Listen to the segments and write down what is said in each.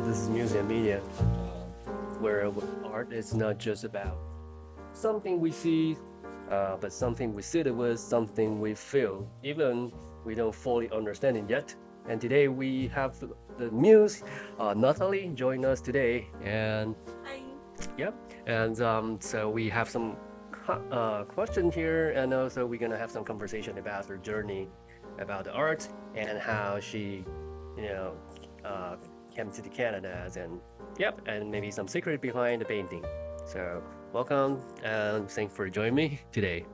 This is Muse and Medium, where art is not just about something we see, but something we sit with, something we feel, even we don't fully understand it yet. And today we have the Muse, Natalie, join us today. And Hi. yep, and so we have some question here, and also we're gonna have some conversation about her journey, about the art, and how she, you know, uh, came to the Canada, and yep, and maybe some secret behind the painting. So welcome, and thanks for joining me today.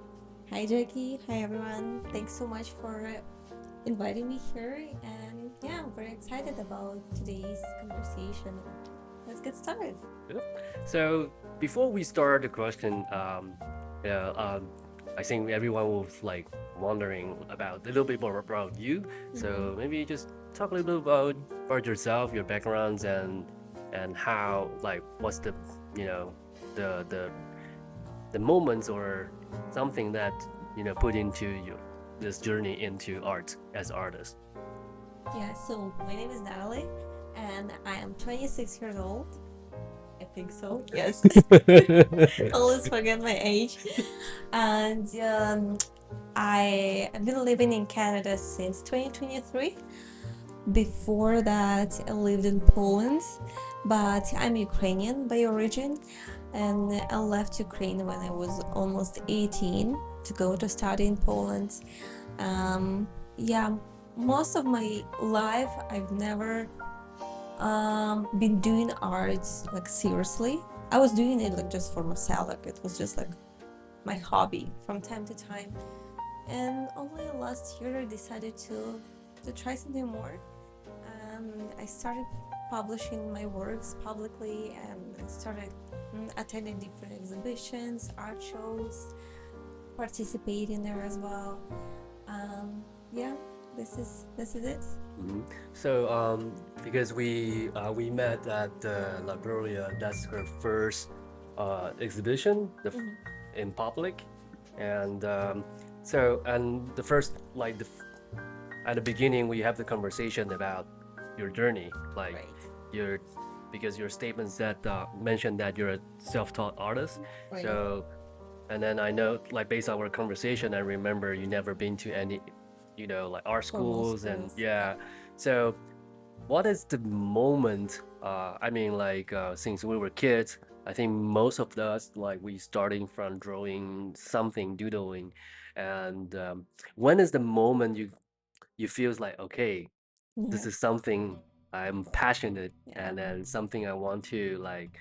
Hi, Jacky. Hi, everyone. Thanks so much for inviting me here. And yeah, I'm very excited about today's conversation. Let's get started. Yep. So before we start the question, yeah, I think everyone was like wondering about a little bit more about you. Mhm. So maybe just talk a little bit about yourself, your backgrounds, and how like what's the you know the the the moments or something that put into you this journey into art as artist. Yeah, so my name is Natalie, and I am 26 years old. I think so. Yes. Always forget my age. And I've been living in Canada since 2023. Before that, I lived in Poland, but I'm Ukrainian by origin, and I left Ukraine when I was almost 18 to go to study in Poland. Yeah, most of my life, I've never been doing art like seriously. I was doing it like just for myself, like it was just like my hobby from time to time. And only last year I decided to try something more. I started publishing my works publicly, and I started attending different exhibitions, art shows, participating there as well. Yeah, this is it. Mhm. So, because we met at the La Gloria, that's her first exhibition Mhm. in public, and so and the first like at the beginning we have the conversation about your journey, like Right, your because your statements that mentioned that you're a self-taught artist. right. So and then I know, like, based on our conversation, I remember you never been to any, like art Formal schools, and schools. Yeah. yeah. So, what is the moment? I mean, like, since we were kids, I think most of us, like, we starting from drawing something, doodling, and when is the moment you feels like, okay, this Yeah. is something I'm passionate, Yeah. and then something I want to like,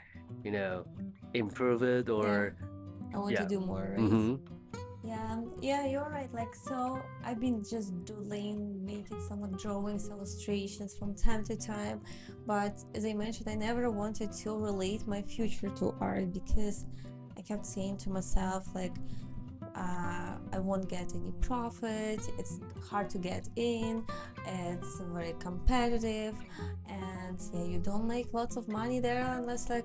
you know, improve it Yeah. or I want to yeah. do more, right? Mm-hmm. Yeah, yeah, you're right. Like, so I've been just doodling, making some like drawings, illustrations from time to time. But as I mentioned, I never wanted to relate my future to art because I kept saying to myself, like, I won't get any profit, it's hard to get in, it's very competitive, and yeah, you don't make lots of money there unless like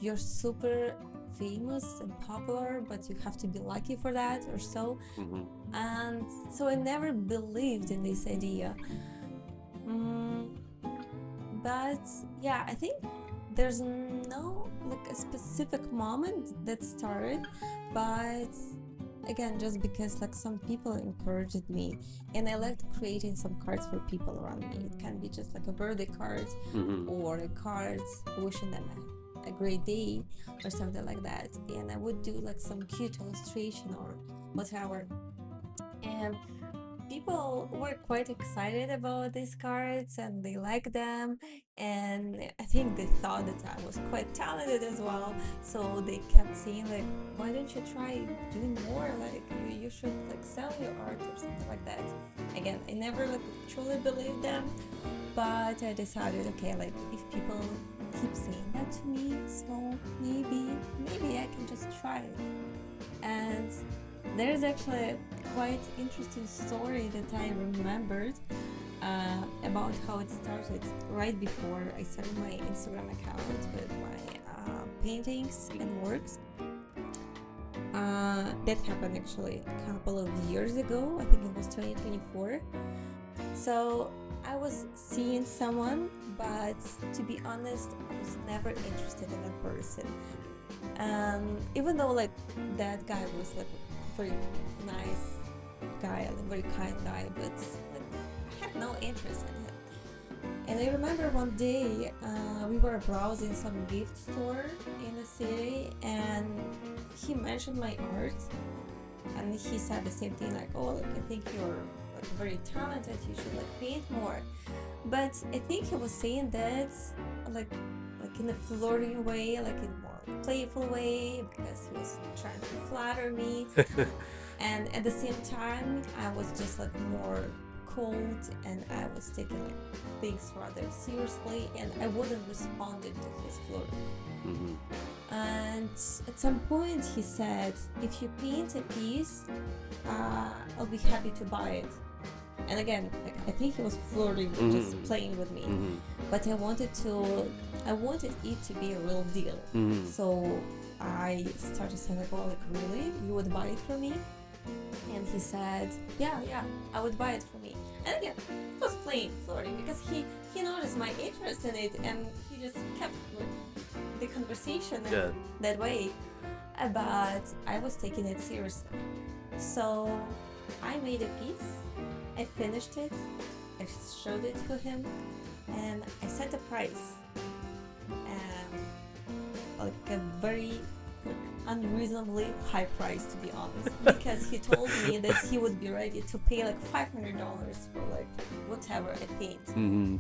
you're super famous and popular, but you have to be lucky for that or so. Mm-hmm. And so I never believed in this idea. Mm, but yeah, I think there's no like a specific moment that started, but again, just because like some people encouraged me, and I liked creating some cards for people around me. It can be just like a birthday card Mm-hmm. or a card wishing them a great day or something like that, and I would do like some cute illustration or whatever. And people were quite excited about these cards and they liked them, and I think they thought that I was quite talented as well, so they kept saying like, why don't you try doing more, like you should like sell your art or something like that. Again, I never like truly believed them, but I decided, okay, like if people keep saying that to me, so maybe I can just try it. And there's actually a quite interesting story that I remembered about how it started right before I started my Instagram account with my paintings and works. That happened actually a couple of years ago. I think it was 2024. So I was seeing someone, but to be honest, I was never interested in a person. Even though like that guy was like a very nice guy, like very kind guy, but like I had no interest in him. And I remember one day we were browsing some gift store in the city, and he mentioned my art, and he said the same thing like, "Oh, like I think you're like very talented. You should like paint more." But I think he was saying that like like in a flirting way, like in more playful way, because he was trying to flatter me. And at the same time, I was just like more cold, and I was taking like things rather seriously, and I wasn't responding to his flirt. Mm-hmm. And at some point, he said, "If you paint a piece, I'll be happy to buy it." And again, like, I think he was flirting, just Mm-hmm. playing with me. Mm-hmm. But I wanted it to be a real deal. Mm-hmm. So I started saying like, "Oh, like really? You would buy it for me?" And he said, "Yeah, yeah, I would buy it for me." And again, he was playing, flirting, because he noticed my interest in it, and he just kept like, the conversation Yeah. that way. But I was taking it seriously. So I made a piece. I finished it. I showed it to him, and I set a price, like a very like, unreasonably high price, to be honest, because he told me that he would be ready to pay like $500 for like whatever I paint. Mm-hmm.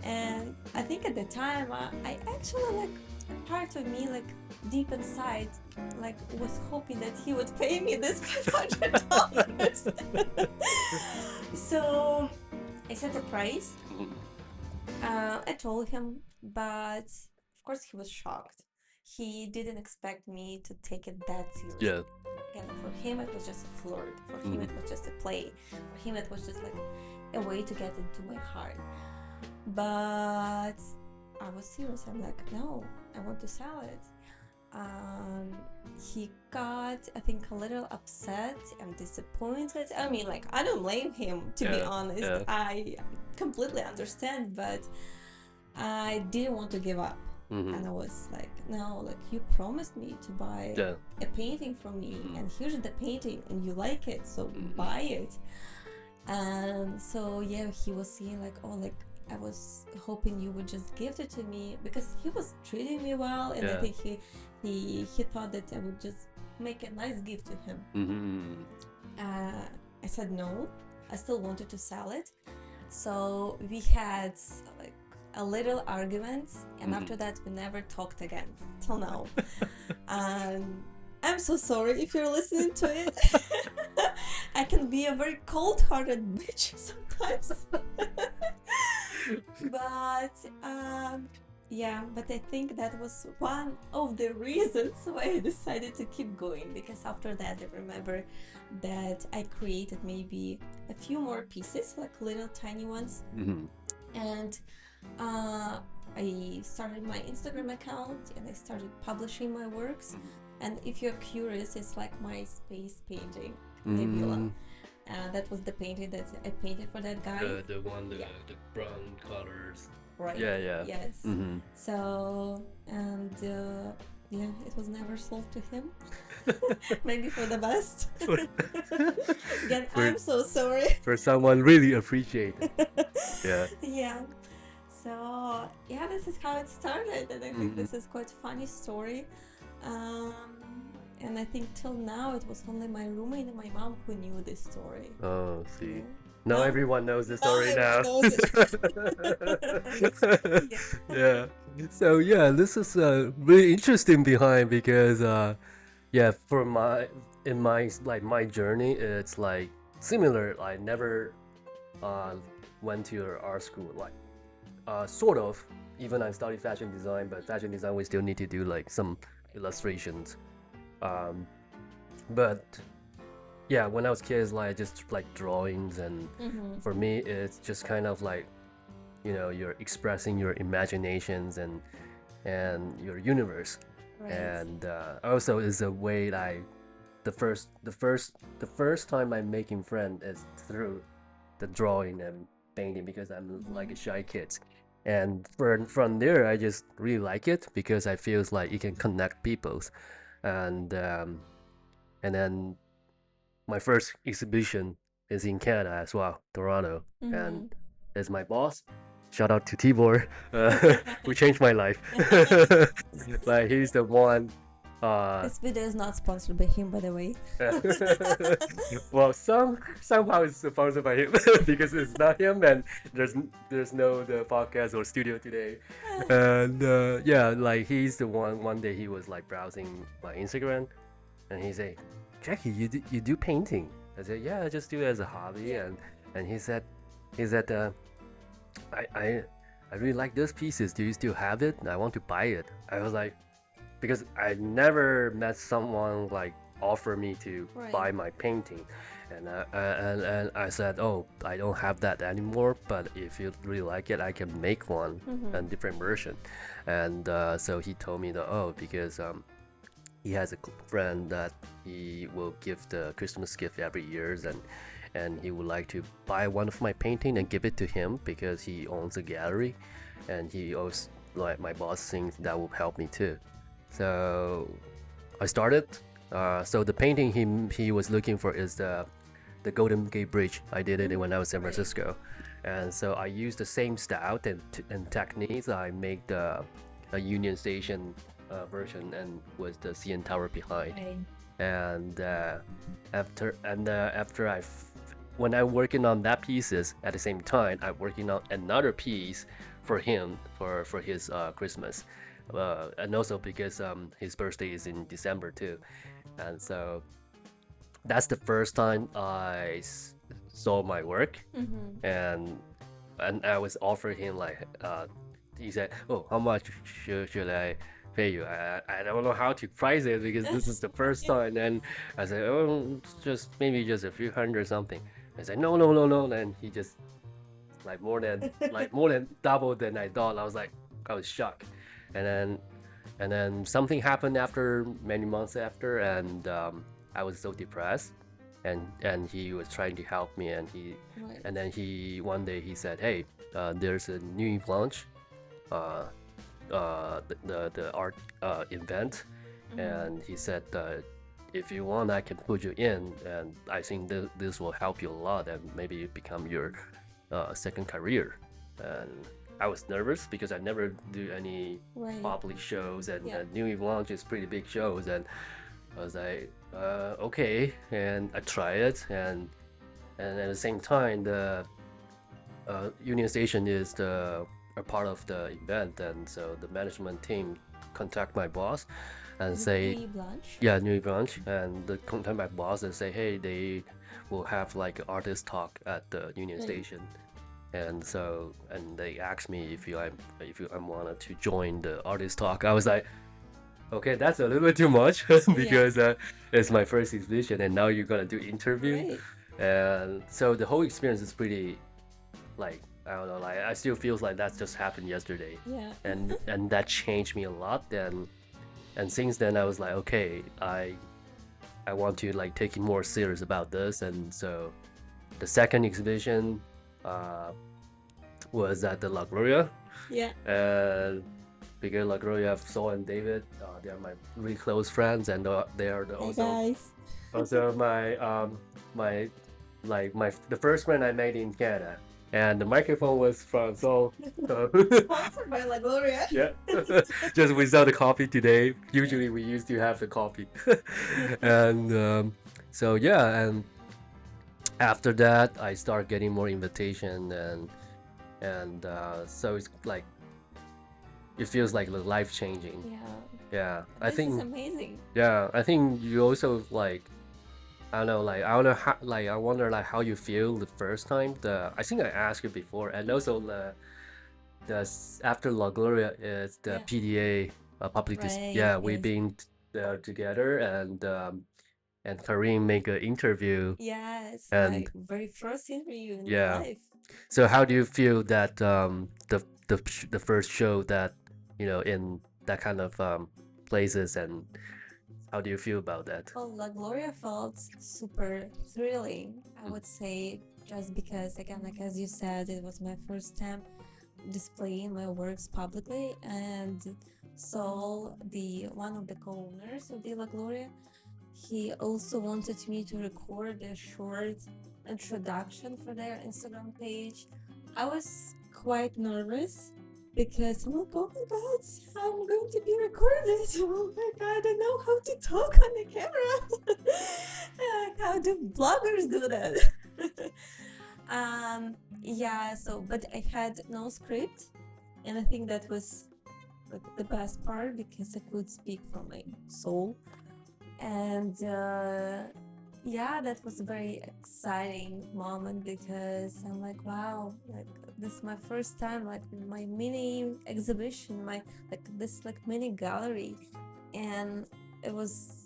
And I think at the time I actually like part of me like deep inside like was hoping that he would pay me this $500. So I set a price. I told him, but of course he was shocked. He didn't expect me to take it that seriously. Yeah. And for him it was just a flirt. For him it was just a play. For him it was just like a way to get into my heart. But I was serious. I'm like, no, I want to sell it. He got, I think, a little upset and disappointed. I mean, like, I don't blame him, to be honest. Yeah. I completely understand, but I didn't want to give up. Mm-hmm. And I was like, no, like, you promised me to buy Yeah. a painting from me, and here's the painting, and you like it, so buy it. And so, yeah, he was saying, like, oh, like, I was hoping you would just gift it to me, because he was treating me well, and I Yeah. think he thought that I would just make a nice gift to him. Mm-hmm. I said no. I still wanted to sell it. So we had like a little argument, and after that we never talked again till now. I'm so sorry if you're listening to it. I can be a very cold-hearted bitch sometimes. But yeah, but I think that was one of the reasons why I decided to keep going, because after that I remember that I created maybe a few more pieces, like little tiny ones. Mm-hmm. And I started my Instagram account, and I started publishing my works. And if you're curious, it's like my space painting, Nebula. That was the painting that I painted for that guy. The one, the brown colors. Right. Yeah. Yes. Mm-hmm. So, and yeah, it was never sold to him. Maybe for the best. Again, I'm so sorry. For someone really appreciate it. Yeah. Yeah. So, yeah, this is how it started, and I think this is quite a funny story. And I think till now it was only my roommate and my mom who knew this story. Oh, see. Yeah. Now everyone knows the story now. Yeah. So yeah, this is really interesting behind, because yeah, for in my like my journey, it's like similar. I never went to an art school, like sort of. Even I studied fashion design, but fashion design we still need to do like some illustrations. But yeah, when I was kids, like just like drawings, and for me it's just kind of like, you know, you're expressing your imaginations and your universe. Right. And also is a way the first time I'm making friend is through the drawing and painting because I'm like a shy kid. And from there, I just really like it because I feels like it can connect peoples. And and then my first exhibition is in Canada as well, Toronto, and Mm-hmm. there's my boss. Shout out to Tibor, who changed my life. Like he's the one. Uh, This video is not sponsored by him, by the way. well, somehow it's sponsored by him because it's not him, and there's no the podcast or studio today, and yeah, like he's the one. One day he was like browsing my Instagram, and he said, "Jacky, you do painting?" I said, "Yeah, I just do it as a hobby," and he said, I I I really like those pieces. Do you still have it? I want to buy it. I was like, because I never met someone like offer me to buy Right. my painting, and I said, oh, I don't have that anymore. But if you really like it, I can make one, a Mm-hmm. different version. And so he told me that, oh, because he has a friend that he will give the Christmas gift every year, and he would like to buy one of my painting and give it to him because he owns a gallery, and he also like my boss thinks that will help me too. So I started. So the painting he was looking for is the Golden Gate Bridge. I did it when I was in San Right. Francisco, and so I used the same style and techniques. I made the a Union Station version and with the CN Tower behind. Right. And after when I'm working on that pieces at the same time, I'm working on another piece for him for his Christmas, and also because his birthday is in December too, and so that's the first time saw my work, Mm-hmm. and I was offered him like he said, "Oh, how much should I pay you?" I don't know how to price it because this is the first time, and I said, "Oh, just maybe just a few hundred something." I said, "No, no, no, no," and he just like more than double than I thought. I was shocked, and then something happened after many months after, and I was so depressed, and he was trying to help me, Right. and then he one day he said, "Hey, there's a new launch, uh, the art event," Mm-hmm. and he said, "If you want, I can put you in, and I think this will help you a lot, and maybe become your second career." And I was nervous because I never do any Right. public shows, and Yeah. New Eve Launch is pretty big shows, and I was like, okay, and I try it, and at the same time, the Union Station is a part of the event, and so the management team contact my boss and Is it say, Louis Blanche? yeah, New Branch, and the contact my boss and say, hey, they will have like artist talk at the Union Right. Station, and so and they asked me if I wanted to join the artist talk. I was like, okay, that's a little bit too much Yeah. because it's my first exhibition, and now you're gonna do interview, Right. and so the whole experience is pretty like I don't know, like I still feels like that just happened yesterday, Yeah. and that changed me a lot. And since then I was like, okay, I want to like take it more serious about this, and so the second exhibition uh, was at the La Gloria, Yeah. and because La Gloria, Saul and David, they are my really close friends, and they are Hey also guys. my my my the first friend I made in Canada, and the microphone was from Seoul. So Sponsored by La Gloria. yeah, just without the coffee today. Usually we used to have the coffee, and so yeah, and after that I start getting more invitation, and so it's like it feels like life changing. Yeah. Yeah, I This is think amazing. yeah, I think you also like I don't know how I wonder like how you feel the first time. I think I asked you before, and also after La Gloria is the Yeah. PDA public Right. yeah, we've Yes. been there together, and Kareem make an interview, Yes. and My very first interview in my yeah. life. So how do you feel that the first show that in that kind of places, and how do you feel about that? Well, La Gloria felt super thrilling. I would say just because, again, like as you said, it was my first time displaying my works publicly, and Saul, the one of the co-owners of De La Gloria, he also wanted me to record a short introduction for their Instagram page. I was quite nervous because I'm like, oh my god, I'm going to be recorded. Oh my god, I don't know how to talk on the camera. How do bloggers do that? Yeah, so but I had no script, and I think that was like the best part because I could speak from my soul. And yeah, that was a very exciting moment because I'm like, wow, like this is my first time, like my mini exhibition, my like this like mini gallery. And it was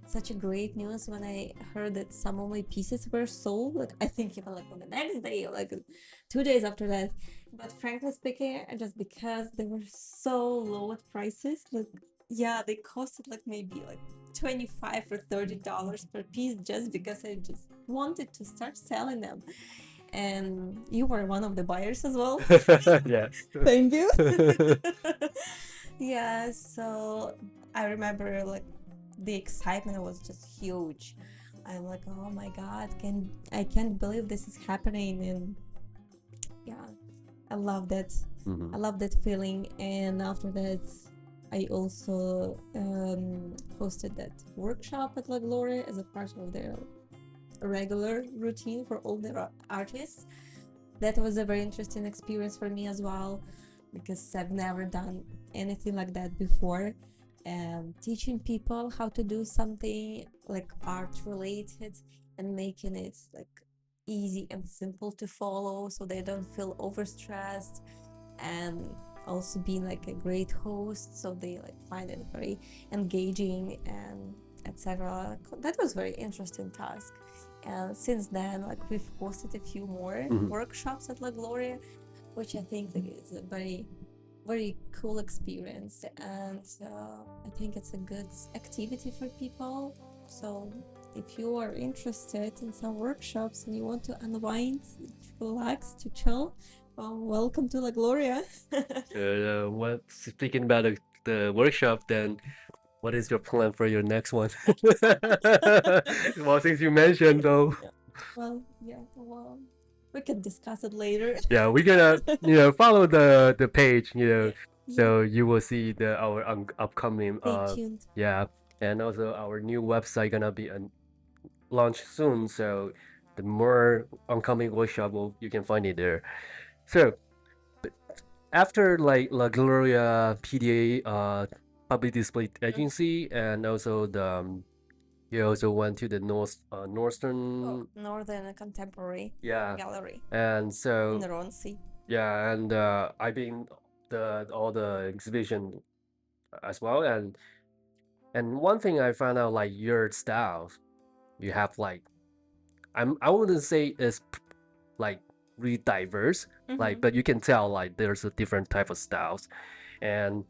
such a great news when I heard that some of my pieces were sold. Like I think even like on the next day, or like 2 days after that. But frankly speaking, just because they were so low at prices, like yeah, they costed like maybe like 25 or $30 per piece just because I just wanted to start selling them. And you were one of the buyers as well. Yeah. Thank you. Yeah, so I remember like the excitement was just huge. I'm like, oh my god, I can't believe this is happening. And yeah, I love that. Mhm. I love that feeling. And after that, I also hosted that workshop at La Gloria as a part of their regular routine for all their artists. That was a very interesting experience for me as well because I've never done anything like that before. Teaching people how to do something like art related and making it like easy and simple to follow so they don't feel overstressed, and also being like a great host so they like find it very engaging and etc. That was very interesting task. And since then, like we've hosted a few more Mhm. workshops at La Gloria, which I think like, is a very cool experience. And I think it's a good activity for people. So if you are interested in some workshops and you want to unwind, relax, to chill, well, welcome to La Gloria. What speaking about the workshop, then what is your plan for your next one? Well, since you mentioned though, Yeah. Well, yeah, well, we can discuss it later. yeah, we're gonna follow the page, Yeah. so you will see our upcoming Stay tuned. yeah, and also our new website gonna be launched soon. So the more oncoming workshop, you can find it there. So after like La Gloria PDA public display agency, and also you also went to the Oh, northern, Northern Contemporary yeah, Gallery and in so Ronsi. yeah, and I've been the all the exhibition as well, and one thing I found out, like your styles, you have like I wouldn't say it's like really diverse, like, Mm-hmm. but you can tell like there's a different type of styles, and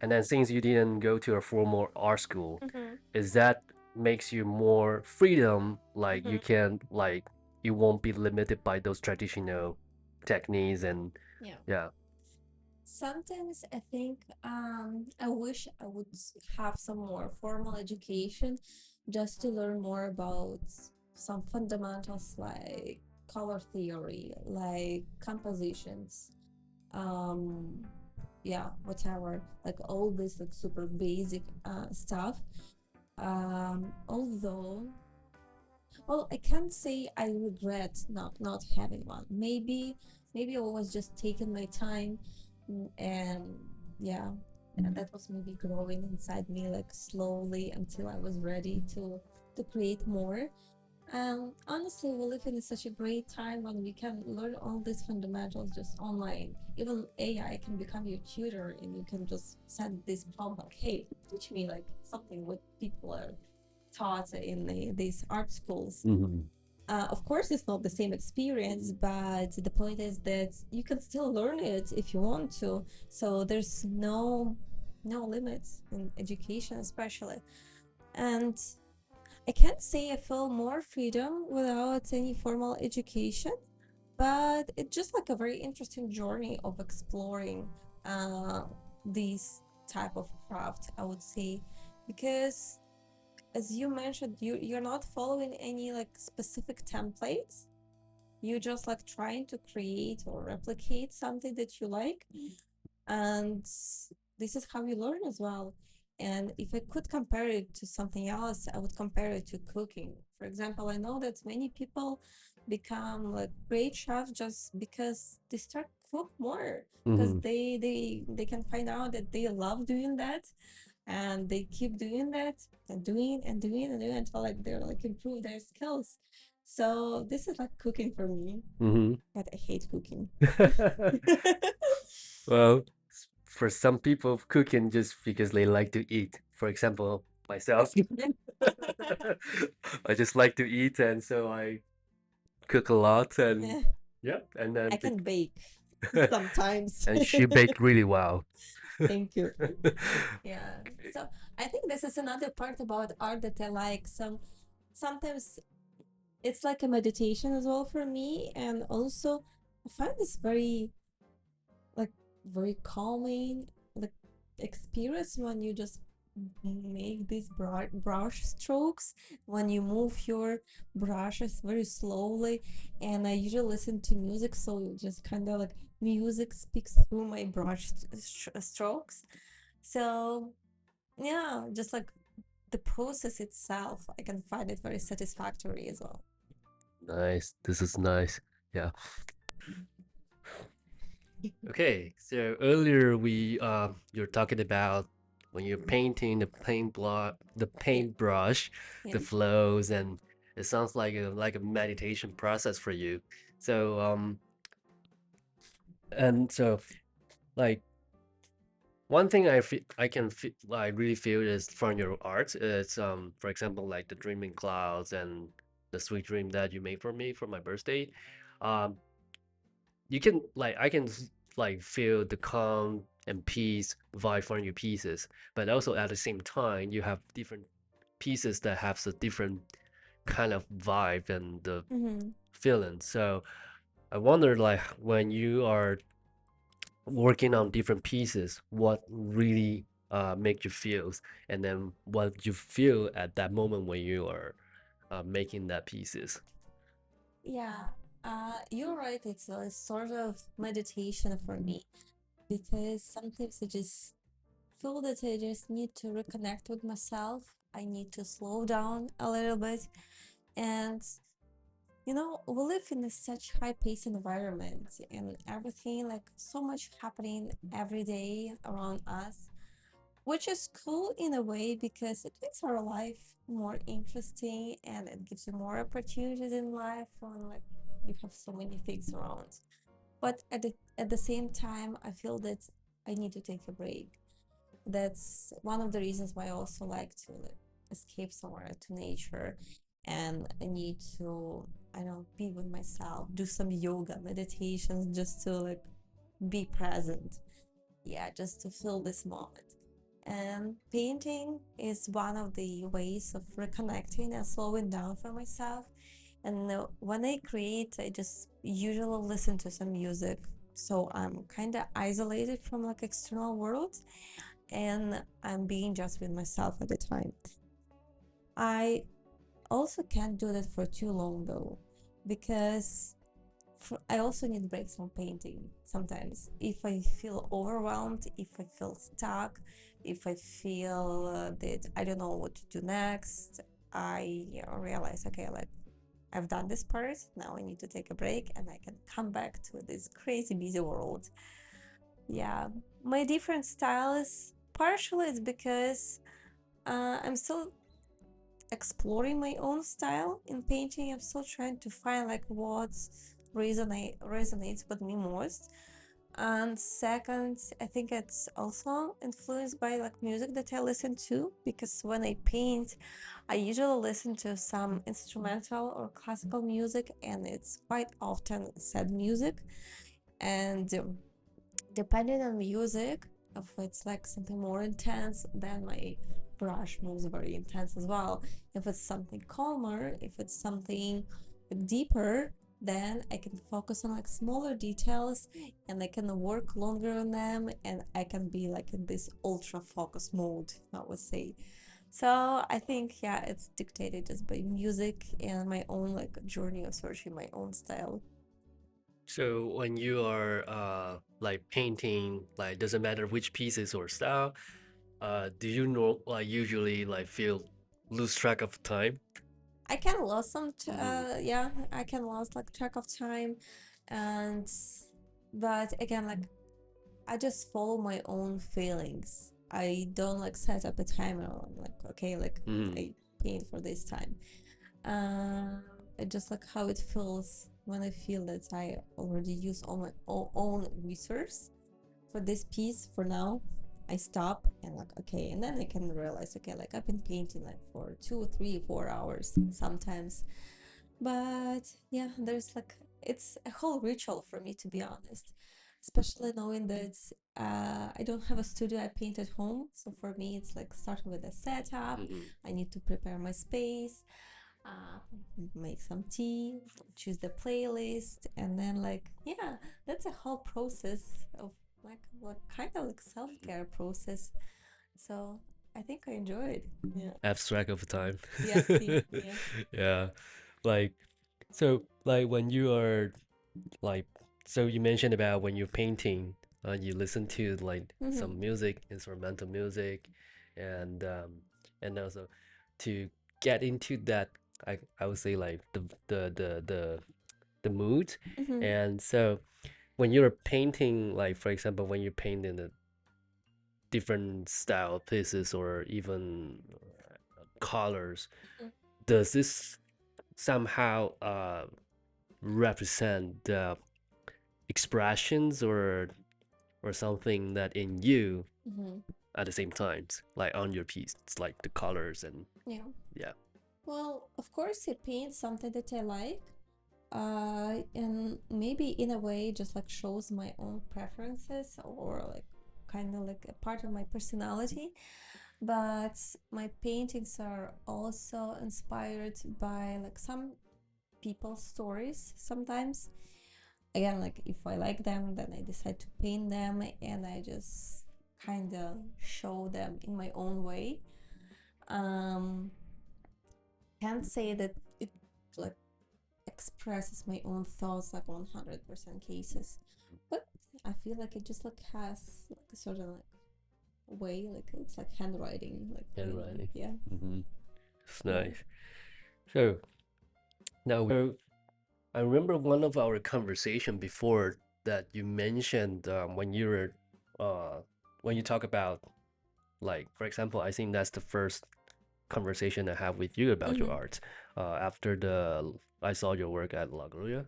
and then since you didn't go to a formal art school, Mm-hmm. is that makes you more freedom, like Mm-hmm. you can like you won't be limited by those traditional techniques and Yeah. yeah. Sometimes I think I wish I would have some more formal education just to learn more about some fundamentals like color theory, like compositions, um, yeah, whatever, like all this like super basic stuff. Although, well, I can't say I regret not having one. Maybe I was just taking my time, and yeah, and that was maybe growing inside me like slowly until I was ready to create more. Honestly, we live in such a great time when we can learn all these fundamentals just online. Even AI can become your tutor, and you can just send this prompt like, "Hey, teach me like something what people are taught in these art schools." Mm-hmm. Of course, it's not the same experience, but the point is that you can still learn it if you want to. So there's no limits in education, especially. And I can't say I feel more freedom without any formal education, but it's just like a very interesting journey of exploring uh, these type of craft, I would say, because as you mentioned, you're not following any like specific templates. You're just like trying to create or replicate something that you like, and this is how you learn as well. And if I could compare it to something else, I would compare it to cooking. For example, I know that many people become like great chefs just because they start cook more, because Mm-hmm. they can find out that they love doing that, and they keep doing that and doing and doing and doing until like they're like improve their skills. So this is like cooking for me, Mm-hmm. but I hate cooking. Well, for some people, cooking just because they like to eat. For example, myself, I just like to eat, and so I cook a lot, and Eh, yeah, and then I can bake sometimes. and she baked really well. Thank you. Yeah. So I think this is another part about art that I like. Sometimes it's like a meditation as well for me, and also I find this like very calming like experience when you just make these brush strokes, when you move your brushes very slowly. And I usually listen to music, so just kind of like music speaks through my strokes. So yeah, just like the process itself, I can find it very satisfactory as well. Nice. This is nice. Yeah. Okay. So earlier you're talking about when you're painting the Yeah, paintbrush, yeah. the flows, and it sounds like a meditation process for you. So and so like one thing I really feel is from your art is for example like the dreaming clouds and the sweet dream that you made for me for my birthday. Um, you can like I can like feel the calm and peace vibe from your pieces, but also at the same time you have different pieces that have a different kind of vibe and the Mm-hmm. feeling. So I wonder like when you are working on different pieces, what really make you feel, and then what you feel at that moment when you are making that pieces. Yeah, you're right. It's a sort of meditation for me, because sometimes I just feel that I just need to reconnect with myself. I need to slow down a little bit. And, we live in a such high-paced environment, and everything, like so much happening every day around us, which is cool in a way because it makes our life more interesting, and it gives you more opportunities in life when like you have so many things around. But at the same time, I feel that I need to take a break. That's one of the reasons why I also like to like, escape somewhere to nature, and I need to, I don't know, be with myself, do some yoga meditations just to like be present. Yeah, just to feel this moment. And painting is one of the ways of reconnecting and slowing down for myself. And when I create, I just usually listen to some music. So I'm kind of isolated from like external world, and I'm being just with myself at the time. I also can't do that for too long though, because I also need breaks from painting sometimes. If I feel overwhelmed, if I feel stuck, if I feel that I don't know what to do next, I realize, okay, like I've done this part, now I need to take a break and I can come back to this crazy busy world. Yeah, my different styles partially is because I'm still exploring my own style in painting. I'm still trying to find like what resonates with me most. And second, I think it's also influenced by like music that I listen to, because when I paint, I usually listen to some instrumental or classical music, and it's quite often sad music. And depending on music, if it's like something more intense, then my brush moves very intense as well. If it's something calmer, if it's something like deeper, then I can focus on like smaller details and I can work longer on them and I can be like in this ultra focus mode, I would say. So I think yeah, it's dictated just by music and my own like journey of searching my own style. So when you are like painting, like doesn't matter which pieces or style, do you know like usually like feel lose track of time? I can lose some Mm-hmm. yeah, I can lose like track of time and but again like I just follow my own feelings. I don't like set up a timer on like okay like Mm-hmm. I paint for this time. It just like how it feels when I feel that I already use all my own resource for this piece for now. I stop and like okay, and then I can realize okay, like I've been painting like for 2, 3, 4 hours sometimes, but yeah, there's like it's a whole ritual for me to be honest, especially knowing that I don't have a studio. I paint at home, so for me it's like starting with a setup. Mm-hmm. I need to prepare my space, uh, make some tea, choose the playlist, and then like yeah, that's a whole process of like what kind of like self-care process. So I think I enjoyed. Yeah. Abstract of time. Yeah. See. Yeah. Yeah. Like so like when you are like so you mentioned about when you're painting, you listen to like Mm-hmm. some music, instrumental music, and also to get into that I would say like the mood. Mm-hmm. And so when you're painting, like for example, when you paint in a different style pieces or even colors, does this somehow represent the expressions or something that in you Mm-hmm. at the same times, like on your piece? It's like the colors and Yeah. yeah. Well, of course, it paints something that I like, and maybe in a way just like shows my own preferences or like kind of like a part of my personality. But my paintings are also inspired by like some people's stories sometimes. Again, like if I like them, then I decide to paint them and I just kind of show them in my own way. Um, can't say that it like expresses my own thoughts like 100% cases, but I feel like it just like has like a sort of like way, like it's like handwriting, like for me, like Handwriting. yeah, Mm-hmm. It's yeah. nice. So now I remember one of our conversation before that you mentioned when you were uh, when you talk about like for example, I think that's the first conversation I have with you about your Mm-hmm. art. After the I saw your work at La Gloria,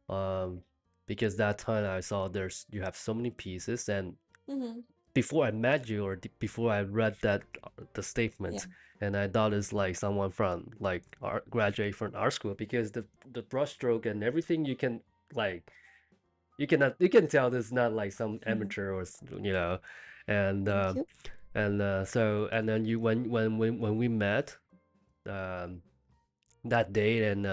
um, because that time I saw there's you have so many pieces, and Mm-hmm. before I met you or before I read that the Yeah. statement, and I thought it's like someone from like art graduate from art school because the brushstroke and everything you can like you can tell this not like some Mm-hmm. amateur or you know, and Thank you. so and then you when we met um that day and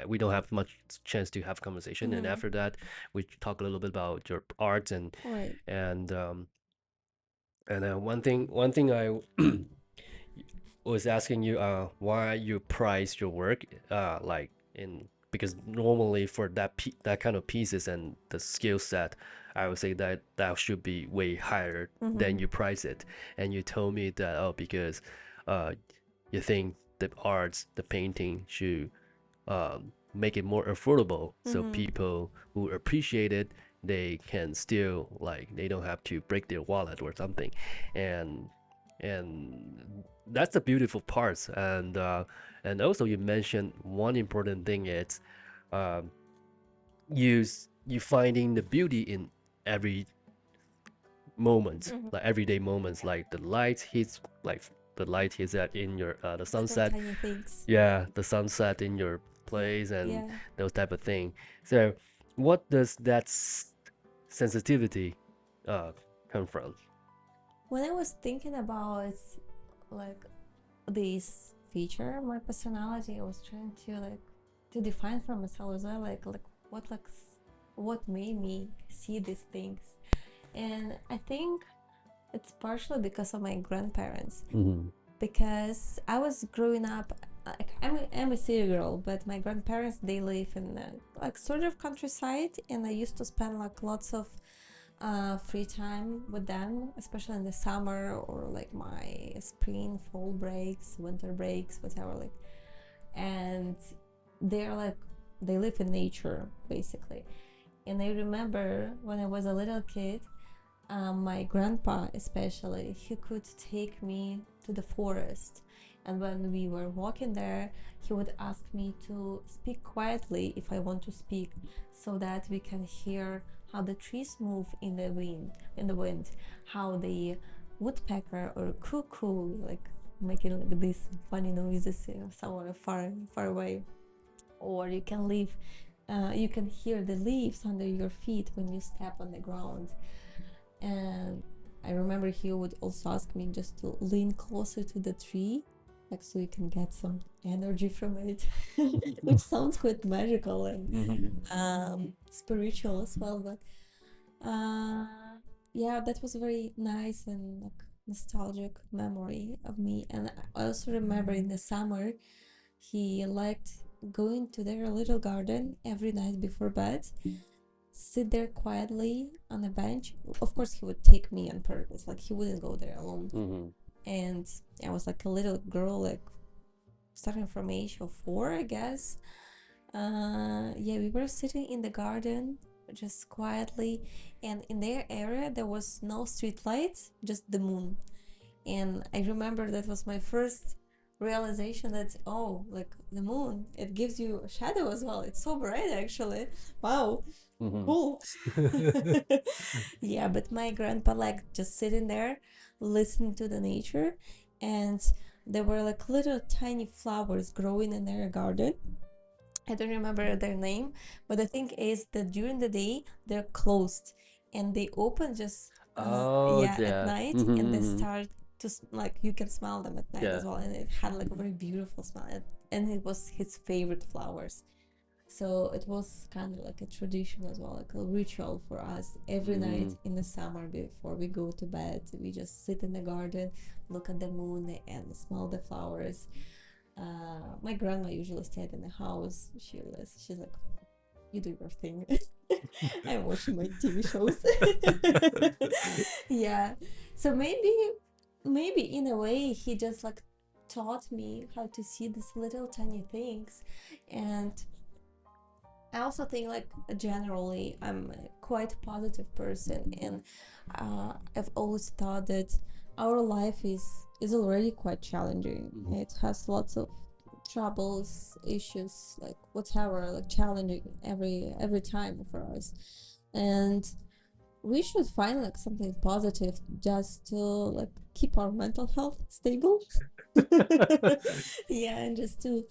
we don't have much chance to have conversation, and Mm-hmm. after that we talk a little bit about your art Right. and one thing I was asking you why you price your work like in because normally for that kind of pieces and the skill set I would say that that should be way higher than Mm-hmm. you price it, and you told me that oh because uh you think the arts the painting should make it more affordable so Mm-hmm. people who appreciate it they can still like they don't have to break their wallet or something, and that's the beautiful parts, and also you mentioned one important thing is um, you finding the beauty in every moment, Mm-hmm. like everyday moments, like the light hits like the light hits at in your the Little sunset, tiny things. yeah, the sunset in your Yeah. place and Yeah. those type of thing. So what does that sensitivity uh come from? When I was thinking about like this feature, my personality, I was trying to to define for myself as well, what what made me see these things. And I think it's partially because of my grandparents, Mm-hmm. because I was growing up, like I'm a city girl, but my grandparents, they live in like sort of countryside, and I used to spend like lots of free time with them, especially in the summer, or like my spring, fall breaks, winter breaks, whatever. Like, and they're like, they live in nature basically. And I remember when I was a little kid, my grandpa especially, he could take me to the forest, and when we were walking there, he would ask me to speak quietly if I want to speak, so that we can hear how the trees move in the wind, how the woodpecker or cuckoo like making like these funny noises somewhere far away, or you can hear the leaves under your feet when you step on the ground. And I remember he would also ask me just to lean closer to the tree, like so you can get some energy from it, which sounds quite magical and spiritual as well. But uh, yeah, that was a very nice and like nostalgic memory of me. And I also remember in the summer, he liked going to their little garden every night before bed, sit there quietly on a bench. Of course, he would take me on purpose. Like he wouldn't go there alone. Mm-hmm. And I was like a little girl, like starting from age of 4, I guess. Yeah, we were sitting in the garden just quietly, and in their area there was no street lights, just the moon. And I remember that was my first realization that, oh, like the moon, it gives you a shadow as well. It's so bright actually. Wow, Mm-hmm. cool. Yeah, but my grandpa like just sitting there listening to the nature, and there were like little tiny flowers growing in their garden. I don't remember their name, but the thing is that during the day they're closed, and they open just Oh, yeah, at yeah. night, Mm-hmm. and they Mm-hmm. start to like you can smell them at night Yeah. as well, and it had like a very beautiful smell, and it was his favorite flowers. So it was kind of like a tradition as well, like a ritual for us. Every night Mm. in the summer before we go to bed, we just sit in the garden, look at the moon, and smell the flowers. My grandma usually stayed in the house. She's like, you do your thing. I'm watching my TV shows. Yeah. So maybe in a way he just like taught me how to see these little tiny things. And I also think like generally I'm a quite positive person, and I've always thought that our life is already quite challenging. Mhm. It has lots of troubles, issues, like whatever, like challenging every time for us, and we should find like something positive just to like keep our mental health stable. Yeah, and just to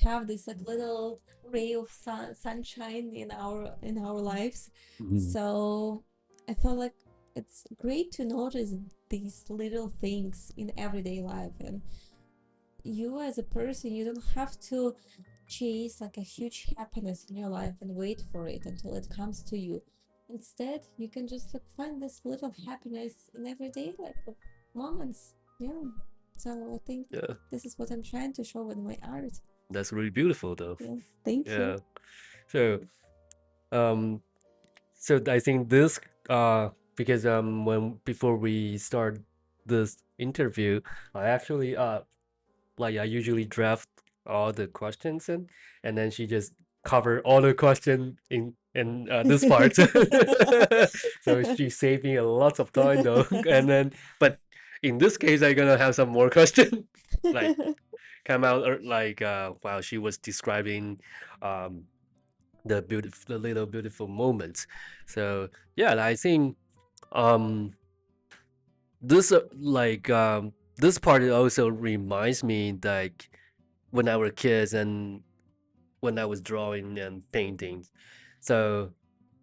have this like little ray of sunshine in our lives. Mhm. So I felt like it's great to notice these little things in everyday life, and you as a person, you don't have to chase like a huge happiness in your life and wait for it until it comes to you. Instead, you can just like find this little happiness in everyday like moments. Yeah. So I think Yeah, this is what I'm trying to show with my art. that's really beautiful though. Yeah. Thank you. Yeah. So, um, so I think this, because when before we start this interview, I actually like I usually draft all the questions in, and then she just cover all the question in this part. So she saved me a lot of time though. And then, but in this case, I'm gonna have some more question like come out like while she was describing um the little beautiful moments. So yeah, I think um this this part also reminds me like when I were kids and when I was drawing and painting. So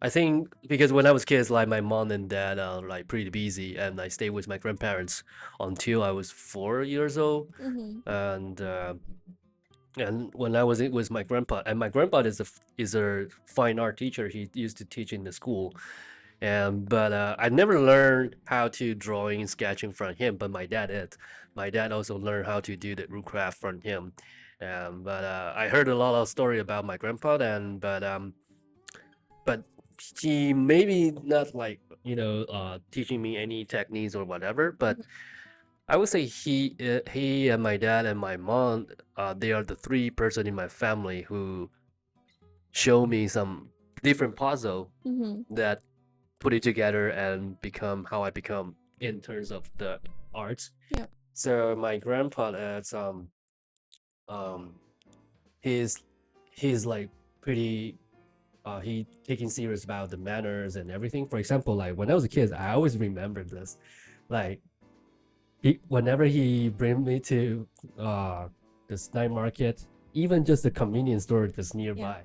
I think because when I was kids, like my mom and dad are like pretty busy, and I stayed with my grandparents until I was 4 years old. Mm-hmm. And when I was with my grandpa, and my grandpa is a fine art teacher. He used to teach in the school, and but I never learned how to drawing and sketching from him. But my dad did. My dad also learned how to do the woodcraft from him. But I heard a lot of story about my grandpa, and but he maybe not like teaching me any techniques or whatever. But I would say he and my dad and my mom, they are the three person in my family who show me some different puzzle Mm-hmm. that put it together and become how I become in terms of the arts. Yeah. So my grandpa is um he's he's like pretty he taking serious about the manners and everything. For example, like when I was a kid, I always remember this. Like whenever he bring me to this night market, even just the convenience store that's Yeah. nearby,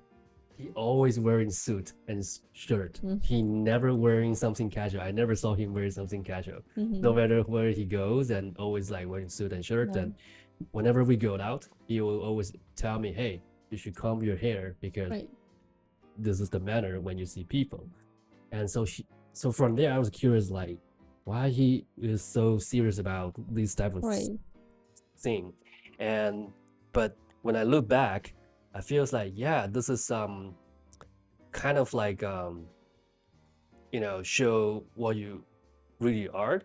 he always wearing suit and shirt. He never wearing something casual. I never saw him wearing something casual. Mm-hmm. No matter where he goes, and always like wearing suit and shirt. Right. And whenever we go out, he will always tell me, "Hey, you should comb your hair because Right. this is the manner when you see people." And so from there, I was curious, like, why he is so serious about this type of Right. thing. And but when I look back, I feels like, yeah, this is kind of like show what you really are,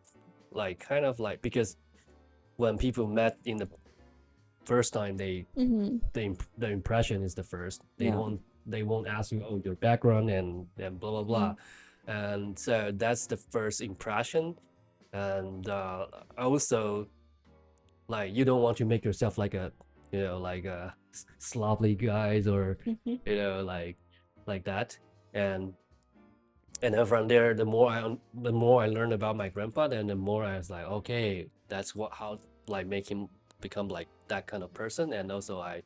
like kind of like because when people met in the first time, Mm-hmm. the impression is the first. Yeah. They won't ask you, oh, your background and blah blah blah. And so that's the first impression. And also, like, you don't want to make yourself like a like a sloppy guys, or Mm-hmm. like that. and and then from there, the more I learned about my grandpa, then the more I was like, okay, that's what how like make him become like that kind of person. And also I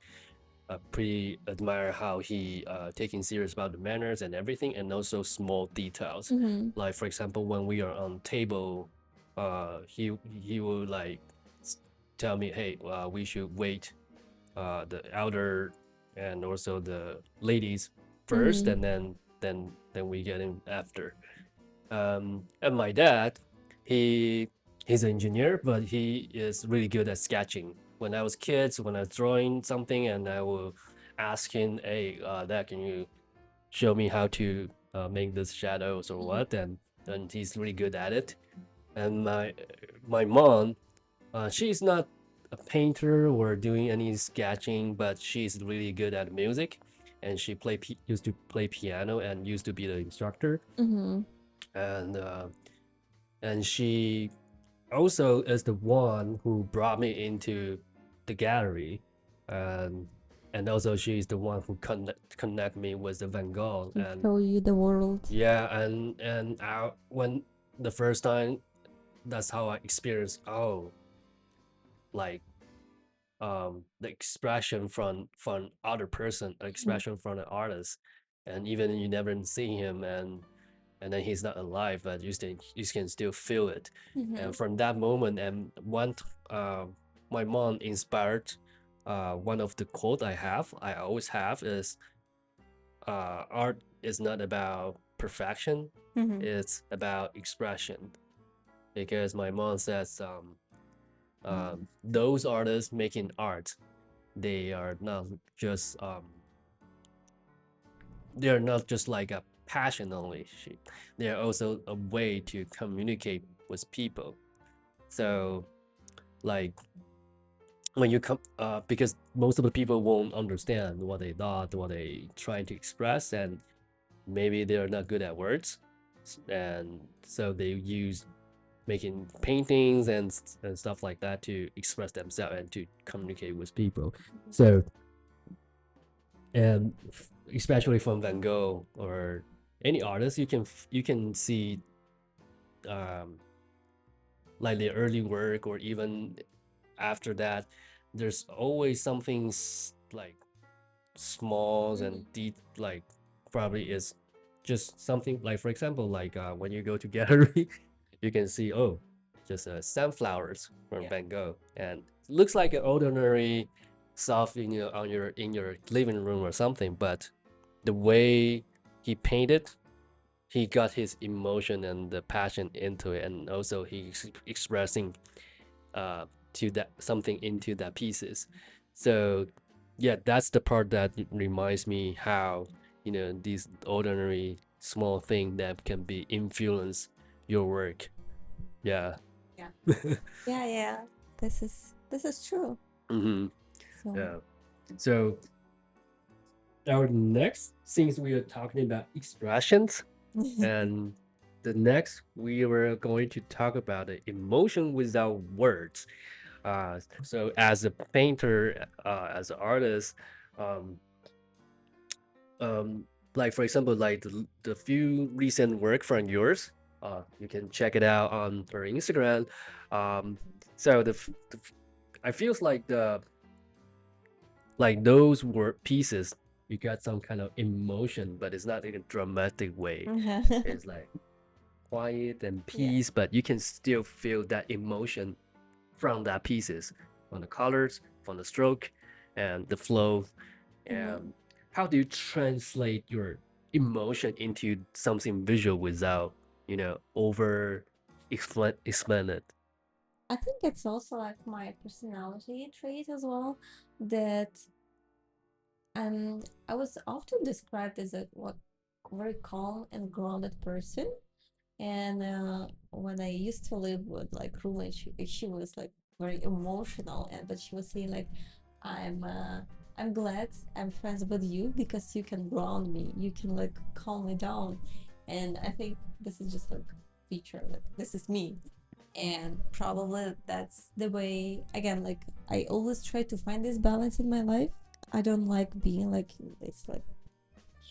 pretty admire how he taking serious about the manners and everything, and also small details. Mm-hmm. Like for example, when we are on table, he will like tell me, hey, we should wait the elder and also the ladies first, Mm-hmm. and then we get in after. And my dad, he he's an engineer, but he is really good at sketching. When I was kids, when I was drawing something, and I will ask him, "Hey, Dad, can you show me how to make this shadows or Mm-hmm. what?" And he's really good at it. And my mom, she's not a painter or doing any sketching, but she's really good at music, and she used to play piano and used to be the instructor. Mm-hmm. And and she also is the one who brought me into the gallery, and also she's the one who connect me with the Van Gogh. To And show you the world. yeah, and when the first time, that's how I experienced, oh, like the expression from other person, Mm-hmm. expression from an artist. And even you never see him, and then he's not alive, but you can still feel it. Mm-hmm. And from that moment, and uh, my mom inspired, one of the quote I always have is, art is not about perfection, Mm-hmm. it's about expression. Because my mom says, those artists making art, they are not just they're not just like a passion only. They're also a way to communicate with people. So like when you come because most of the people won't understand what they thought, what they trying to express, and maybe they're not good at words. And so they use making paintings and stuff like that to express themselves and to communicate with people. So and especially from Van Gogh or any artist, you can see um, like the early work, or even after that, there's always something like small Mm-hmm. and deep, like probably is just something like, for example, like when you go to gallery, you can see, oh, just sunflowers from Yeah. Van Gogh, and it looks like an ordinary stuff in your on your in your living room or something, but the way he painted, he got his emotion and the passion into it, and also he's expressing uh to that something into that pieces. So yeah, that's the part that reminds me how, these ordinary small thing that can be influence your work. Yeah. Yeah. Yeah, yeah. This is true. Mm-hmm. So Yeah. So our next, since we are talking about expressions, and the next we were going to talk about the emotion without words. So as a painter, as an artist, um, um, like for example, like the few recent work from yours, you can check it out on our Instagram. Um, so I feels like those were pieces. You got some kind of emotion, but it's not in a dramatic way. It's like quiet and yeah. peace, but you can still feel that emotion from that pieces, from the colors, from the stroke, and the flow. Mhm. And how do you translate your emotion into something visual without, over explain it? I think it's also like my personality trait as well that I was often described as a what very calm and grounded person. And when I used to live with like roommate, she was like very emotional, and but she was saying like, I'm uh, I'm glad I'm friends with you because you can ground me, you can like calm me down, and I think this is just like feature like this is me, and probably that's the way again like I always try to find this balance in my life. I don't like being like in this like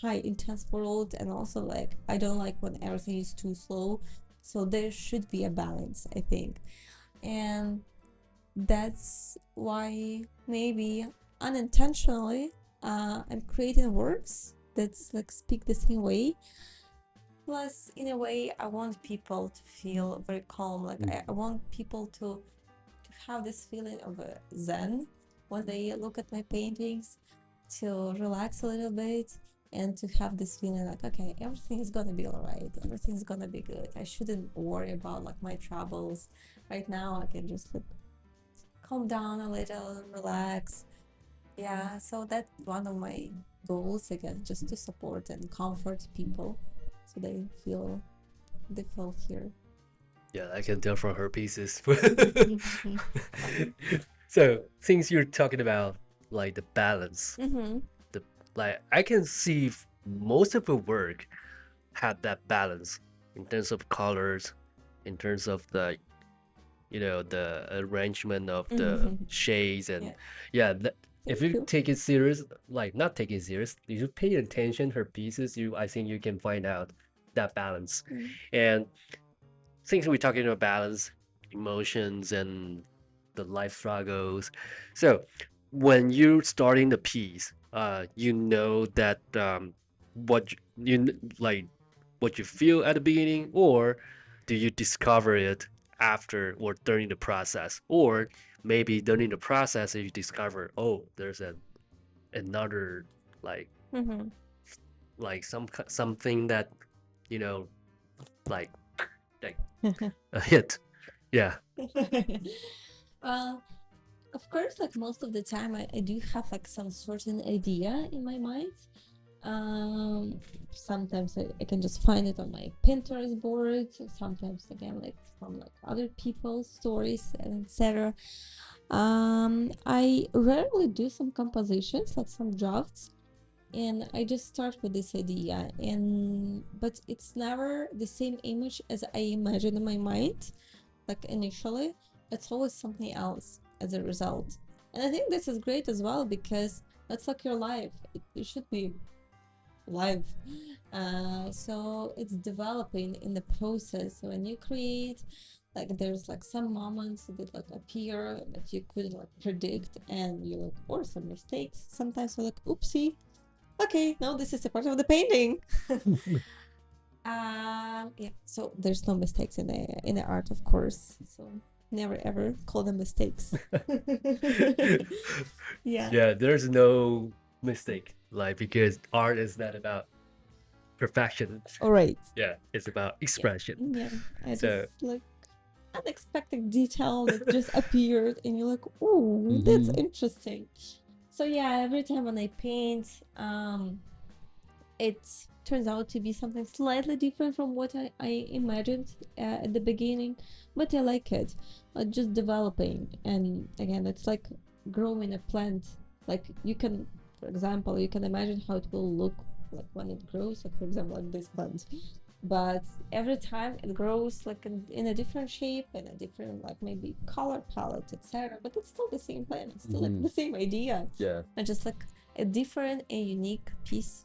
high intense world, and also like I don't like when everything is too slow, so there should be a balance, I think. And that's why maybe unintentionally I'm creating works that's like speak the same way. Plus in a way I want people to feel very calm, like I want people to have this feeling of a zen when they look at my paintings, to relax a little bit, and to have this feeling like, okay, everything is gonna be all right, everything's gonna be good. I shouldn't worry about like my troubles. Right now, I can just like calm down a little, relax. Yeah, so that's one of my goals again, just to support and comfort people, so they feel here. Yeah, I can tell from her pieces. So, since you're talking about like the balance, Mm-hmm. the like I can see most of the work had that balance in terms of colors, in terms of the arrangement of the Mm-hmm. shades, and Yeah, yeah, if thank you you. take it serious, like not take it serious, if you pay attention her pieces, I think you can find out that balance. Mm. And since we're talking about balance, emotions, and the life struggles, so when you're starting the piece, you know that what like what you feel at the beginning, or do you discover it after or during the process, or maybe during the process you discover, oh, there's another like Mm-hmm. something that you know like like a hit. Yeah. Well, of course, like most of the time, I do have like some certain idea in my mind. Um, Sometimes I can just find it on my Pinterest board. Sometimes again, like from like other people's stories and etc. I rarely do some compositions, like some drafts, and I just start with this idea, and but it's never the same image as I imagine in my mind like initially. It's always something else as a result, and I think this is great as well because that's like your life. It should be live. So it's developing in the process when you create. Like there's like some moments that like appear that you couldn't like predict, and you like, or some mistakes sometimes you're like, oopsie, okay, no, this is a part of the painting. Yeah. So there's no mistakes in the art, of course. So never ever call them mistakes. Yeah. Yeah, there's no mistake, like because art is not about perfection. All right. Yeah, it's about Yeah. expression. Yeah. I just So, like unexpected detail that just appeared, and you're like, oh, that's mhm, interesting. So yeah, every time when I paint, it turns out to be something slightly different from what I imagined at the beginning, but I like it. Just developing, and again, it's like growing a plant. Like you can, for example, you can imagine how it will look like when it grows. Like for example, like this plant, but every time it grows like in a different shape and a different like maybe color palette, etc. But it's still the same plant. It's still like mhm, the same idea, yeah. and just like a different and unique piece.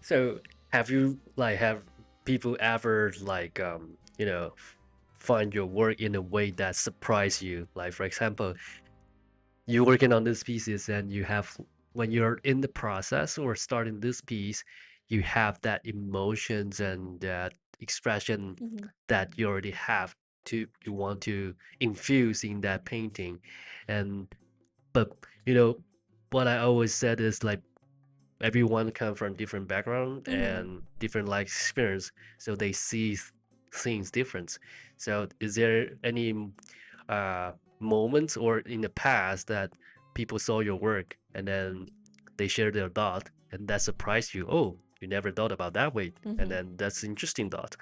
So, have you like have people ever like find your work in a way that surprise you? Like for example, you're working on this pieces and you have when you're in the process or starting this piece, you have that emotions and that expression Mm-hmm. that you already have to you want to infuse in that painting. And but you know what I always said is like everyone come from different background Mm-hmm. and different life experience, so they see things different. So is there any uh moments or in the past that people saw your work and then they share their thought and that surprised you? Oh, you never thought about that way, and Mm-hmm. then that's interesting thought.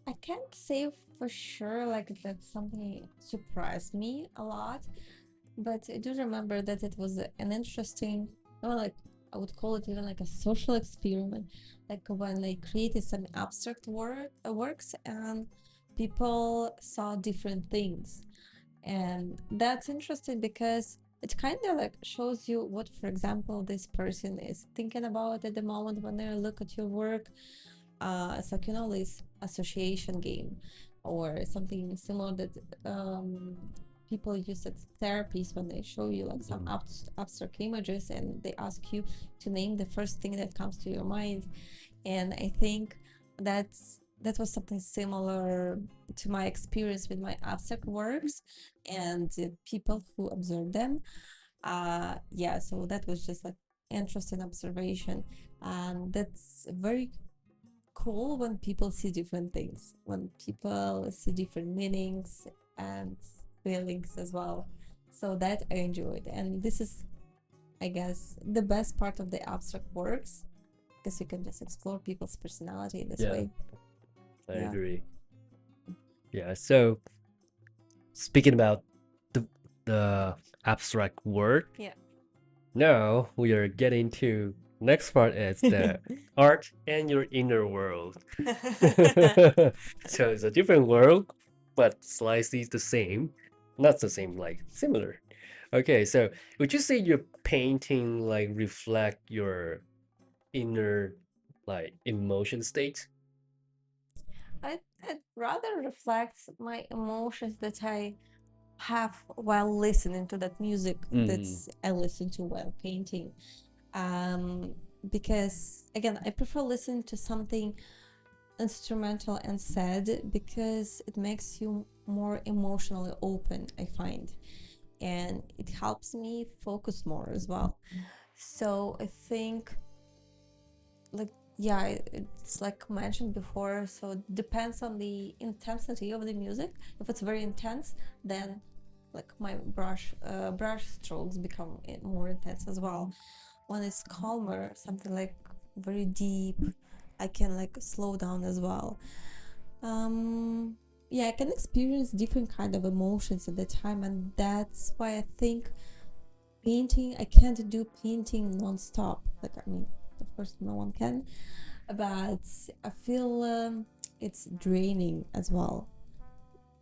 I can't say for sure like that something surprised me a lot, but I do remember that it was an interesting, well, like I would call it even like a social experiment, like when they created some abstract works and people saw different things. And that's interesting because it kind of like shows you what, for example, this person is thinking about at the moment when they look at your work. It's like, this association game or something similar that people use at therapies when they show you like some Mhm. abstract images and they ask you to name the first thing that comes to your mind. And I think that was something similar to my experience with my abstract works and the people who observed them. Yeah, so that was just like interesting observation, and that's very cool when people see different things, when people see different meanings and feelings as well. So that I enjoyed, and this is, I guess, the best part of the abstract works, because you can just explore people's personality this Yeah, way. I Yeah. agree. Yeah, so speaking about the the abstract word, Yeah. now we are getting to next part is the art and your inner world. So it's a different world, but slightly the same. Not the same, like similar. Okay, so would you say your painting like reflect your inner like emotion state? It rather reflects my emotions that I have while listening to that music that Mm, I listen to while painting. Um, because again, I prefer listening to something instrumental and sad because it makes you more emotionally open, I find, and it helps me focus more as well. So I think, like, yeah, it's like mentioned before, so it depends on the intensity of the music. If it's very intense, then like my brush strokes become more intense as well. When it's calmer, something like very deep, I can like slow down as well. um yeah, I can experience different kind of emotions at the time, and that's why I think painting, I can't do painting non-stop. Like, I mean, of course no one can, but I feel it's draining as well.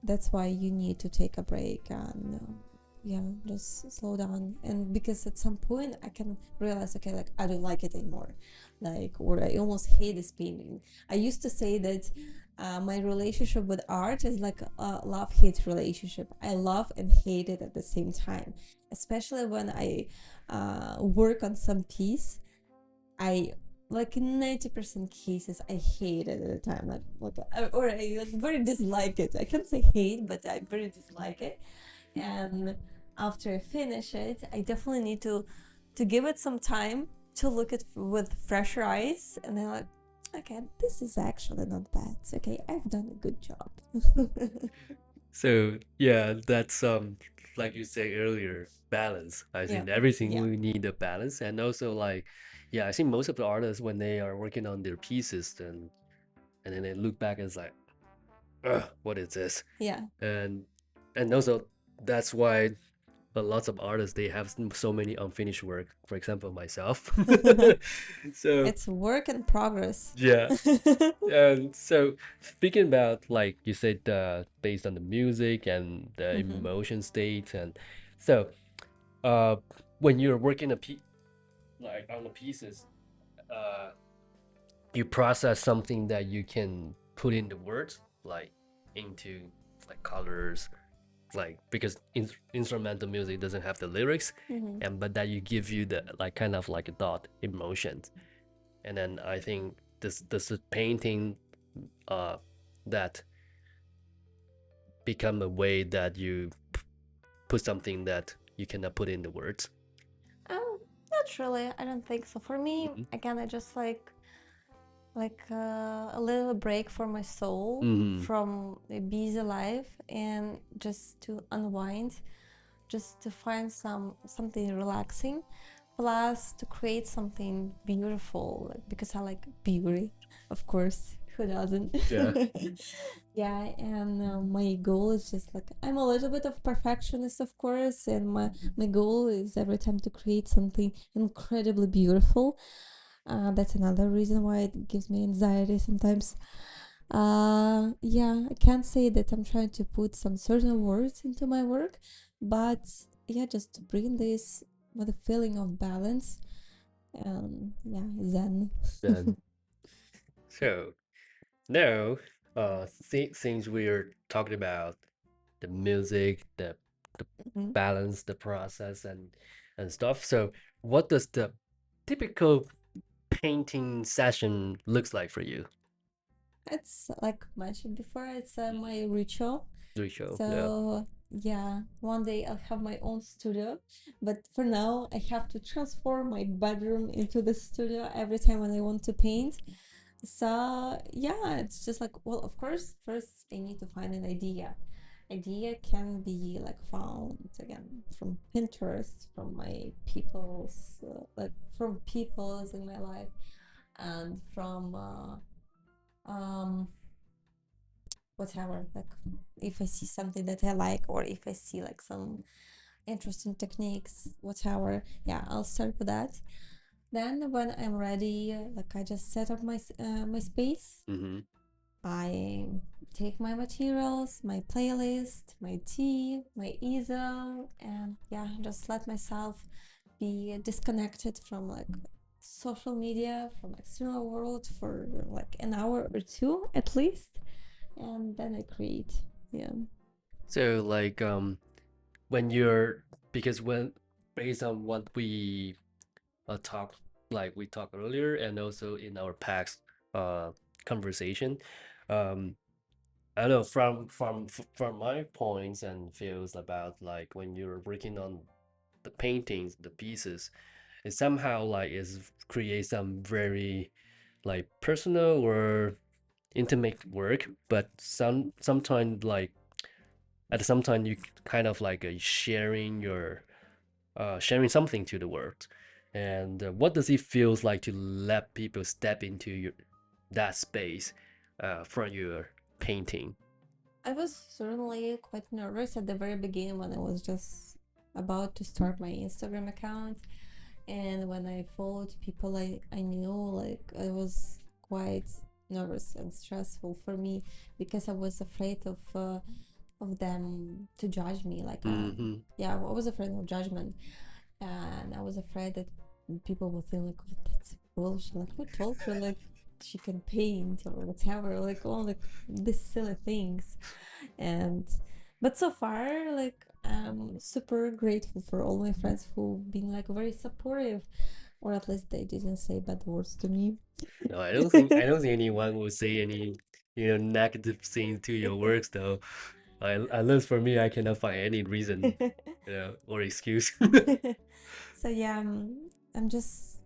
That's why you need to take a break and yeah, just slow down. And because at some point I can realize, okay, like I don't like it anymore, like, or I almost hate this painting. I used to say that my relationship with art is like a love-hate relationship. I love and hate it at the same time, especially when I work on some piece. I like in 90% cases I hate it at the time, or I like very dislike it. I can't say hate, but I very dislike it. And after I finish it, I definitely need to give it some time to look at with fresher eyes, and then like, okay, this is actually not bad. Okay, I've done a good job. So yeah, that's like you said earlier, balance. I Yeah, think everything yeah, we need a balance, and also like, yeah, I think most of the artists when they are working on their pieces, and then they look back and it's like, ugh, what is this? yeah. And also that's why a lots of artists they have so many unfinished work. For example, myself. So It's work in progress. yeah. And so speaking about like you said, based on the music and the Hmm. emotion states, and so uh, when you're working like on the pieces, uh, you process something that you can put in the words, like into like colors, like because instrumental music doesn't have the lyrics, Hmm. and but that you give you the like kind of like a thought emotions, and then I think this is painting uh that become a way that you put something that you cannot put in the words. Not really. I don't think so. For me, Mm-hmm. again, I just like a little break for my soul Mm-hmm. from a busy life, and just to unwind, just to find something relaxing, plus to create something beautiful, like, because I like beauty, of course. Who doesn't? Yeah. Yeah, and my goal is just like, I'm a little bit of perfectionist, of course, and my goal is every time to create something incredibly beautiful. That's another reason why it gives me anxiety sometimes. Yeah, I can't say that I'm trying to put some certain words into my work, but yeah, just to bring this with a feeling of balance. Yeah, zen. Then so now, since we're talking about the music, the Mhm. balance, the process, and stuff. So, what does the typical painting session looks like for you? It's like mentioned before, it's my ritual. Ritual, yeah. So yeah, one day I'll have my own studio, but for now I have to transform my bedroom into the studio every time when I want to paint. So yeah, it's just like, well, of course, first I need to find an idea. Idea can be like found again from Pinterest, from my people's like from people's in my life, and from um whatever, like if I see something that I like, or if I see like some interesting techniques, whatever, yeah, I'll start with that. Then when I'm ready, like I just set up my space. Mm-hmm. I take my materials, my playlist, my tea, my easel, and yeah, just let myself be disconnected from like social media, from external world for like an hour or two at least, and then I create. Yeah. So, like, when you're because when based on what we talked, like we talked earlier, and also in our past uh conversation, um, I don't know from my points and feels about like when you're working on the paintings, the pieces, it somehow like is create some very like personal or intimate work, but sometimes like at the same time you kind of like sharing your sharing something to the world. And what does it feels like to let people step into your that space for your painting? I was certainly quite nervous at the very beginning when I was just about to start my Instagram account, and when I followed people I knew, like I was quite nervous and stressful for me, because I was afraid of them to judge me, like Mm-hmm. yeah, I was afraid of judgment, and I was afraid that people would think like, "What? That's bullshit. Like, who told her like she can paint or whatever? Like all like these silly things." And but so far, like I'm super grateful for all my friends who've been like very supportive. or at least they didn't say bad words to me. No, I don't think anyone will say any, negative things to your works though. At least for me, I cannot find any reason, or excuse. So yeah, I'm just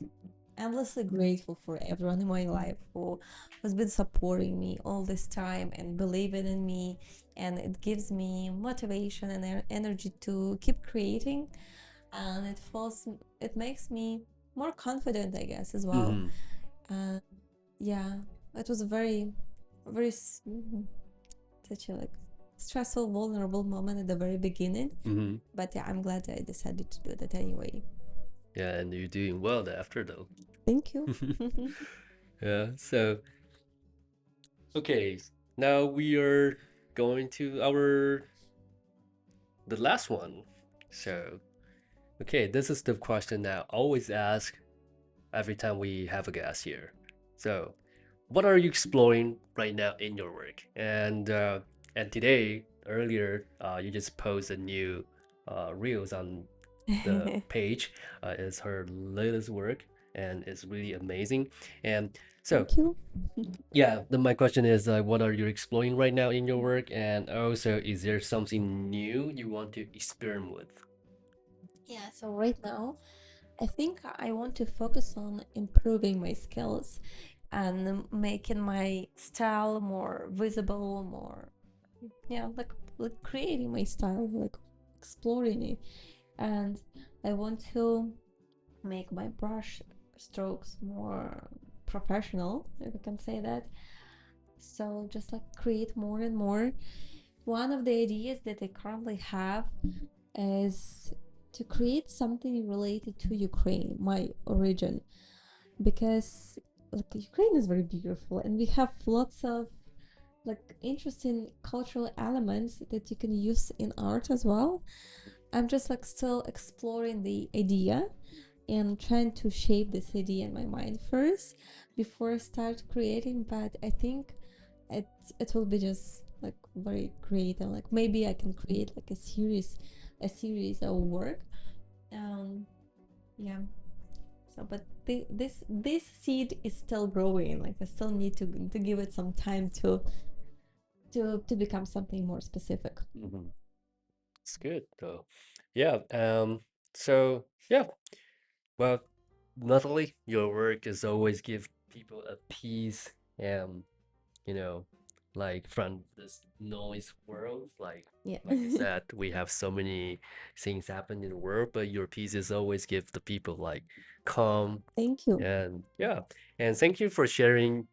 endlessly grateful for everyone in my life who has been supporting me all this time and believing in me, and it gives me motivation and energy to keep creating, and it makes me more confident, I guess, as well. Hmm. And yeah, it was a very, very such a like stressful, vulnerable moment at the very beginning. Hmm. But yeah, I'm glad I decided to do that anyway. Yeah, and you're doing well after though. Thank you. Yeah. So, okay, now we are going to the last one. So, okay, this is the question that I always ask every time we have a guest here. So, what are you exploring right now in your work? And today, earlier, you just posted new reels on the page. It's her latest work, and it's really amazing. And so, Thank you. yeah, my question is, what are you exploring right now in your work? And also, is there something new you want to experiment with? Yeah, so right now, I think I want to focus on improving my skills and making my style more visible, more, yeah, like creating my style, like exploring it. And I want to make my brush strokes more professional, if I can say that. So just like create more and more. One of the ideas that I currently have is to create something related to Ukraine, my origin, because like Ukraine is very beautiful and we have lots of like interesting cultural elements that you can use in art as well. I'm just like still exploring the idea and trying to shape this idea in my mind first before I start creating, but I think it it will be just like very great, and like maybe I can create like a series of work. Yeah. So but this seed is still growing, like I still need to give it some time to become something more specific. Hmm. It's good though. Yeah. So yeah. Well, Natalie, your work is always give people a peace, and you know, like from this noise world, Yeah. like you said, we have so many things happen in the world, but your pieces always give the people like calm. Thank you. And yeah, and thank you for sharing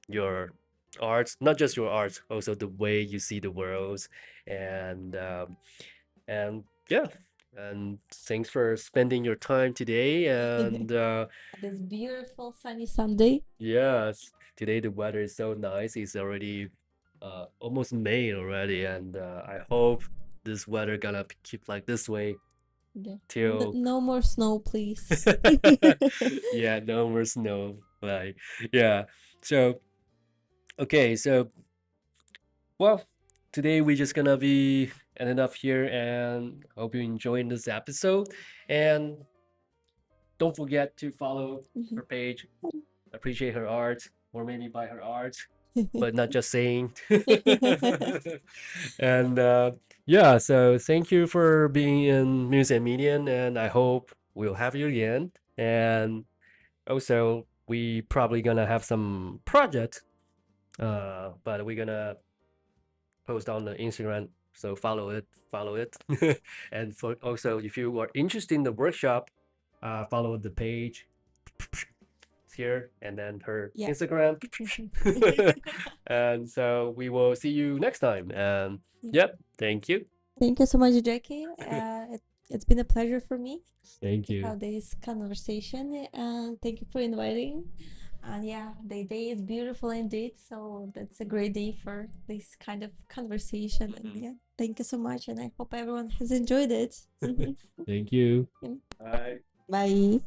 your art, not just your art, also the way you see the world, and and yeah, and thanks for spending your time today. And This beautiful sunny Sunday. yes, today the weather is so nice. It's already almost May already, and I hope this weather gonna keep like this way Yeah. till No more snow, please. yeah, no more snow. Like yeah. So okay, so well, today we just gonna be ending up here, and hope you enjoying this episode. And don't forget to follow her page, appreciate her art, or maybe buy her art, but not just saying. And yeah, so thank you for being in Muse and Medium, and I hope we'll have you again. And also, we probably gonna have some project, but we're gonna post on the Instagram. So follow it. And for also, if you are interested in the workshop, follow the page here and then her Yeah. Instagram. And so we will see you next time. And Yeah. yep, thank you. Thank you so much, Jackie. It's been a pleasure for me Thank to you. have this conversation, and thank you for inviting. And yeah, the day is beautiful indeed. So that's a great day for this kind of conversation. And Mhm. yeah, thank you so much. And I hope everyone has enjoyed it. Thank you. Yeah. Bye. Bye.